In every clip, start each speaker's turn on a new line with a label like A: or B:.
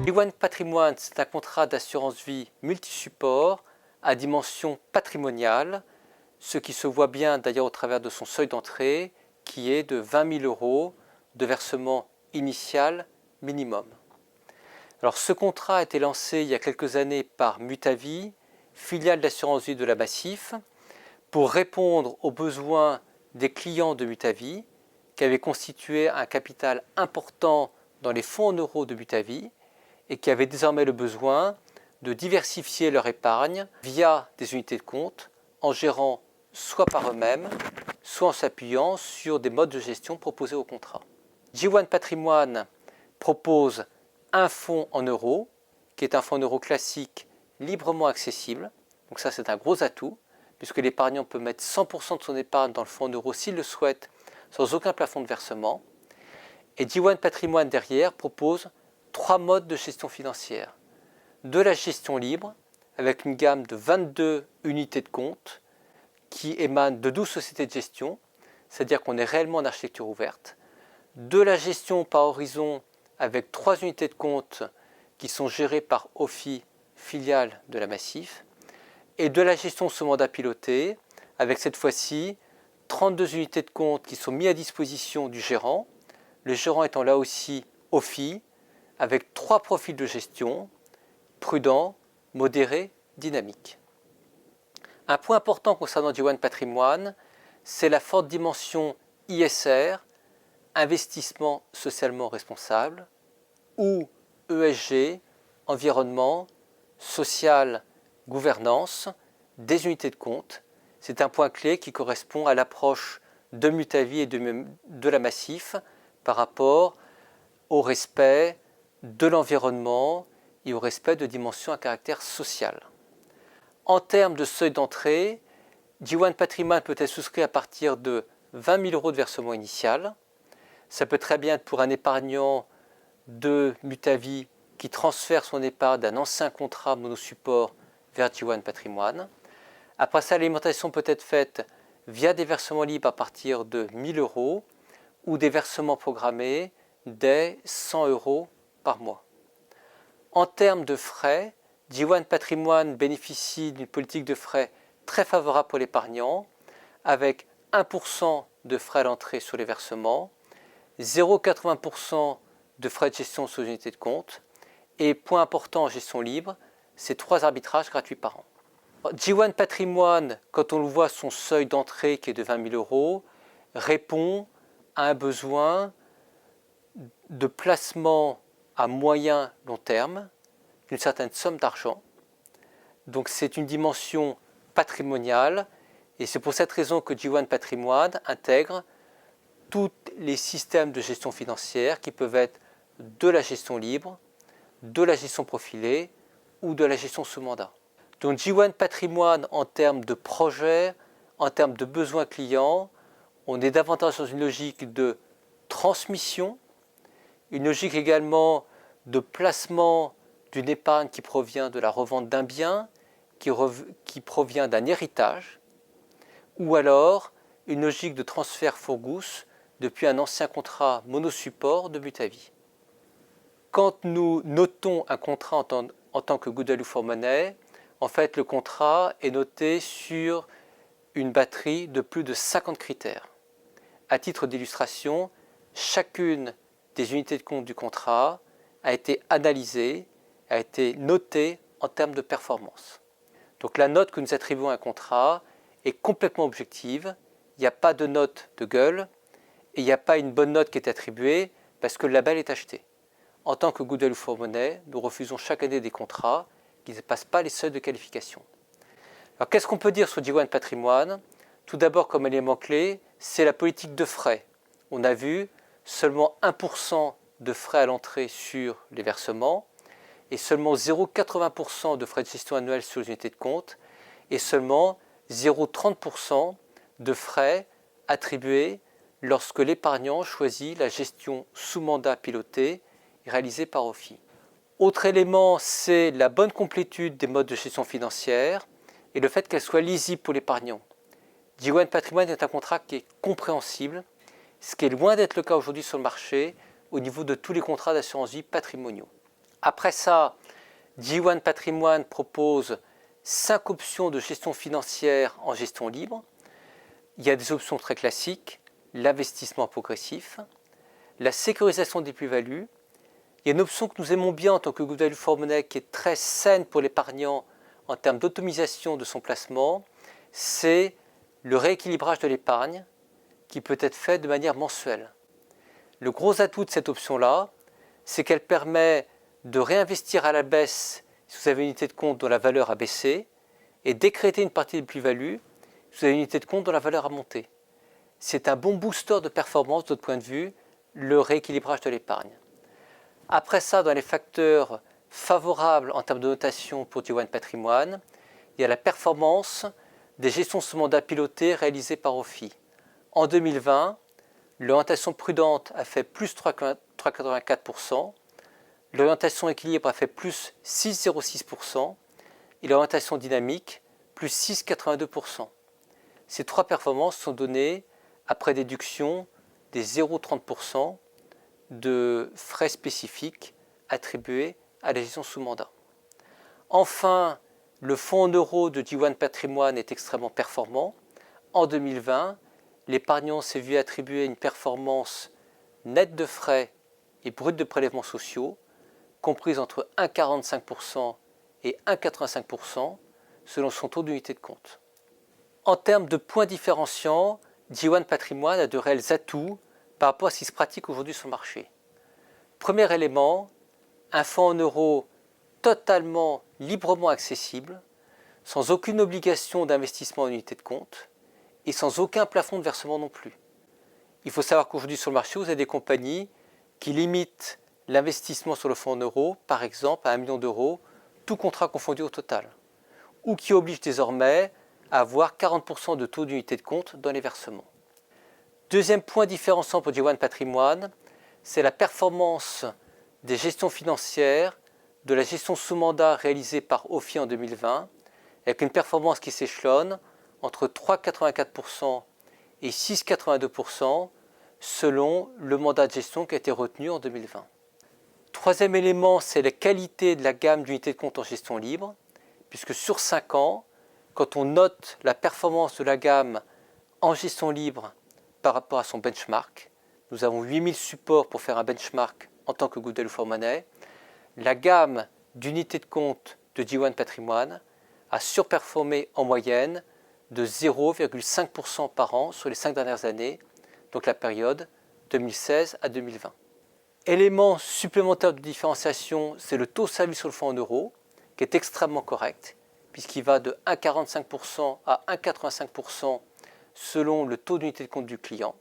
A: Diwan Patrimoine, c'est un contrat d'assurance vie multi-support à dimension patrimoniale, ce qui se voit bien d'ailleurs au travers de son seuil d'entrée qui est de 20 000 € de versement initial minimum. Alors ce contrat a été lancé il y a quelques années par Mutavie, filiale d'assurance vie de la Massif, pour répondre aux besoins des clients de Mutavie qui avaient constitué un capital important dans les fonds en euros de Mutavie et qui avaient désormais le besoin de diversifier leur épargne via des unités de compte en gérant soit par eux-mêmes, soit en s'appuyant sur des modes de gestion proposés au contrat. G1 Patrimoine propose un fonds en euros, qui est un fonds en euros classique librement accessible. Donc ça, c'est un gros atout, puisque l'épargnant peut mettre 100% de son épargne dans le fonds en euros s'il le souhaite, sans aucun plafond de versement. Et G1 Patrimoine derrière propose 3 modes de gestion financière. De la gestion libre, avec une gamme de 22 unités de compte qui émanent de 12 sociétés de gestion, c'est-à-dire qu'on est réellement en architecture ouverte. De la gestion par horizon, avec 3 unités de compte qui sont gérées par OFI, filiale de la Massif, et de la gestion sous mandat piloté, avec cette fois-ci 32 unités de compte qui sont mises à disposition du gérant, le gérant étant là aussi OFI, avec 3 profils de gestion, prudent, modéré, dynamique. Un point important concernant G1 Patrimoine, c'est la forte dimension ISR, investissement socialement responsable, ou ESG, environnement, social, gouvernance, des unités de compte. C'est un point clé qui correspond à l'approche de Mutavie et de la Massif par rapport au respect de l'environnement et au respect de dimensions à caractère social. En termes de seuil d'entrée, G1 Patrimoine peut être souscrit à partir de 20 000 € de versement initial. Ça peut très bien être pour un épargnant de Mutavie qui transfère son épargne d'un ancien contrat monosupport vers G1 Patrimoine. Après ça, l'alimentation peut être faite via des versements libres à partir de 1 000 € ou des versements programmés dès 100 € par mois. En termes de frais, G1 Patrimoine bénéficie d'une politique de frais très favorable pour l'épargnant, avec 1% de frais à l'entrée sur les versements, 0,80% de frais de gestion sur les unités de compte, et point important en gestion libre, c'est 3 arbitrages gratuits par an. G1 Patrimoine, quand on le voit son seuil d'entrée qui est de 20 000 €, répond à un besoin de placement à moyen long terme d'une certaine somme d'argent. Donc c'est une dimension patrimoniale et c'est pour cette raison que G1 Patrimoine intègre tous les systèmes de gestion financière qui peuvent être de la gestion libre, de la gestion profilée ou de la gestion sous mandat. Donc G1 Patrimoine en termes de projet, en termes de besoins clients, on est davantage dans une logique de transmission, une logique également de placement d'une épargne qui provient de la revente d'un bien, qui provient d'un héritage, ou alors une logique de transfert Forgus depuis un ancien contrat monosupport de Mutavie. Quand nous notons un contrat en tant que good value for money, en fait le contrat est noté sur une batterie de plus de 50 critères. À titre d'illustration, chacune des unités de compte du contrat a été analysée, a été notée en termes de performance. Donc la note que nous attribuons à un contrat est complètement objective, il n'y a pas de note de gueule et il n'y a pas une bonne note qui est attribuée parce que le label est acheté. En tant que good value for money, nous refusons chaque année des contrats qui ne dépassent pas les seuils de qualification. Alors qu'est-ce qu'on peut dire sur G1 Patrimoine? Tout d'abord, comme élément clé, c'est la politique de frais. On a vu seulement 1% de frais à l'entrée sur les versements et seulement 0,80% de frais de gestion annuels sur les unités de compte et seulement 0,30% de frais attribués lorsque l'épargnant choisit la gestion sous mandat piloté réalisée par OFI. Autre élément, c'est la bonne complétude des modes de gestion financière et le fait qu'elle soit lisible pour l'épargnant. G1 Patrimoine est un contrat qui est compréhensible, ce qui est loin d'être le cas aujourd'hui sur le marché au niveau de tous les contrats d'assurance vie patrimoniaux. Après ça, G1 Patrimoine propose 5 options de gestion financière en gestion libre. Il y a des options très classiques, l'investissement progressif, la sécurisation des plus-values. Il y a une option que nous aimons bien en tant que Good Value for Money qui est très saine pour l'épargnant en termes d'automisation de son placement, c'est le rééquilibrage de l'épargne qui peut être fait de manière mensuelle. Le gros atout de cette option-là, c'est qu'elle permet de réinvestir à la baisse si vous avez une unité de compte dont la valeur a baissé et d'écréter une partie des plus-values si vous avez une unité de compte dont la valeur a monté. C'est un bon booster de performance de notre point de vue, le rééquilibrage de l'épargne. Après ça, dans les facteurs favorables en termes de notation pour G1 Patrimoine, il y a la performance des gestions sous mandat pilotées réalisées par OFI. En 2020, l'orientation prudente a fait plus 3,84%, l'orientation équilibre a fait plus 6,06% et l'orientation dynamique plus 6,82%. Ces trois performances sont données après déduction des 0,30% de frais spécifiques attribués à la gestion sous mandat. Enfin, le fonds en euros de G1 Patrimoine est extrêmement performant. En 2020, l'épargnant s'est vu attribuer une performance nette de frais et brute de prélèvements sociaux, comprise entre 1,45% et 1,85% selon son taux d'unité de compte. En termes de points différenciants, G1 Patrimoine a de réels atouts par rapport à ce qui se pratique aujourd'hui sur le marché. Premier élément, un fonds en euros totalement librement accessible, sans aucune obligation d'investissement en unité de compte et sans aucun plafond de versement non plus. Il faut savoir qu'aujourd'hui sur le marché, vous avez des compagnies qui limitent l'investissement sur le fonds en euros, par exemple à 1 million d'euros, tout contrat confondu au total, ou qui obligent désormais à avoir 40% de taux d'unité de compte dans les versements. Deuxième point différenciant pour G1 Patrimoine, c'est la performance des gestions financières de la gestion sous mandat réalisée par OFI en 2020, avec une performance qui s'échelonne entre 3,84% et 6,82% selon le mandat de gestion qui a été retenu en 2020. Troisième élément, c'est la qualité de la gamme d'unités de compte en gestion libre, puisque sur 5 ans, quand on note la performance de la gamme en gestion libre par rapport à son benchmark, nous avons 8000 supports pour faire un benchmark en tant que Good Value for Money, la gamme d'unités de compte de G1 Patrimoine a surperformé en moyenne de 0,5% par an sur les 5 dernières années, donc la période 2016 à 2020. Élément supplémentaire de différenciation, c'est le taux service sur le fonds en euros, qui est extrêmement correct, puisqu'il va de 1,45% à 1,85% selon le taux d'unité de compte du client.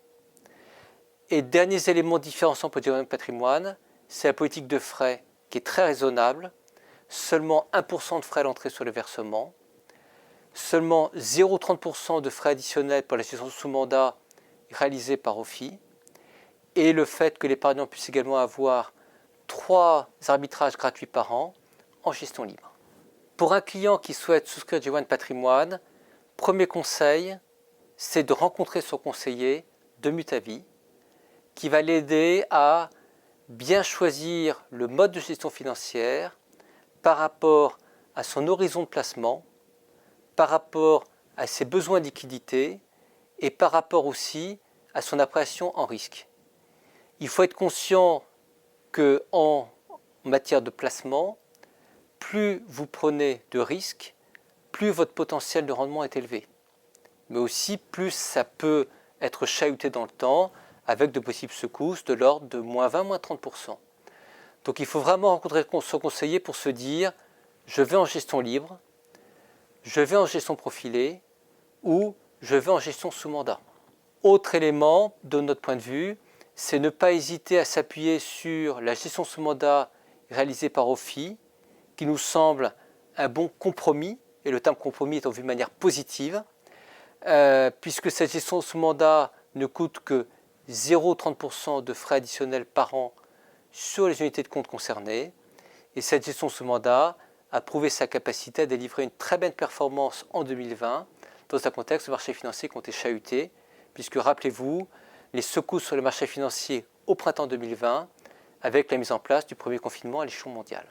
A: Et derniers éléments différenciants pour G1 Patrimoine, c'est la politique de frais qui est très raisonnable, seulement 1% de frais à l'entrée sur le versement, seulement 0,30% de frais additionnels pour la gestion sous mandat réalisée par OFI, et le fait que l'épargnant puisse également avoir 3 arbitrages gratuits par an en gestion libre. Pour un client qui souhaite souscrire G1 Patrimoine, premier conseil, c'est de rencontrer son conseiller de Mutavis qui va l'aider à bien choisir le mode de gestion financière par rapport à son horizon de placement, par rapport à ses besoins de liquidité et par rapport aussi à son appréciation en risque. Il faut être conscient qu'en matière de placement, plus vous prenez de risques, plus votre potentiel de rendement est élevé. Mais aussi, plus ça peut être chahuté dans le temps avec de possibles secousses de l'ordre de moins 20, moins 30%. Donc il faut vraiment rencontrer son conseiller pour se dire « je vais en gestion libre, je vais en gestion profilée ou je vais en gestion sous mandat ». Autre élément de notre point de vue, c'est ne pas hésiter à s'appuyer sur la gestion sous mandat réalisée par OFI, qui nous semble un bon compromis, et le terme compromis est en vue de manière positive, puisque cette gestion sous mandat ne coûte que 0,30% de frais additionnels par an sur les unités de compte concernées, et cette gestion sous mandat a prouvé sa capacité à délivrer une très belle performance en 2020 dans un contexte de marchés financiers qui ont été chahutés, puisque rappelez-vous, les secousses sur le marché financier au printemps 2020 avec la mise en place du premier confinement à l'échelon mondial.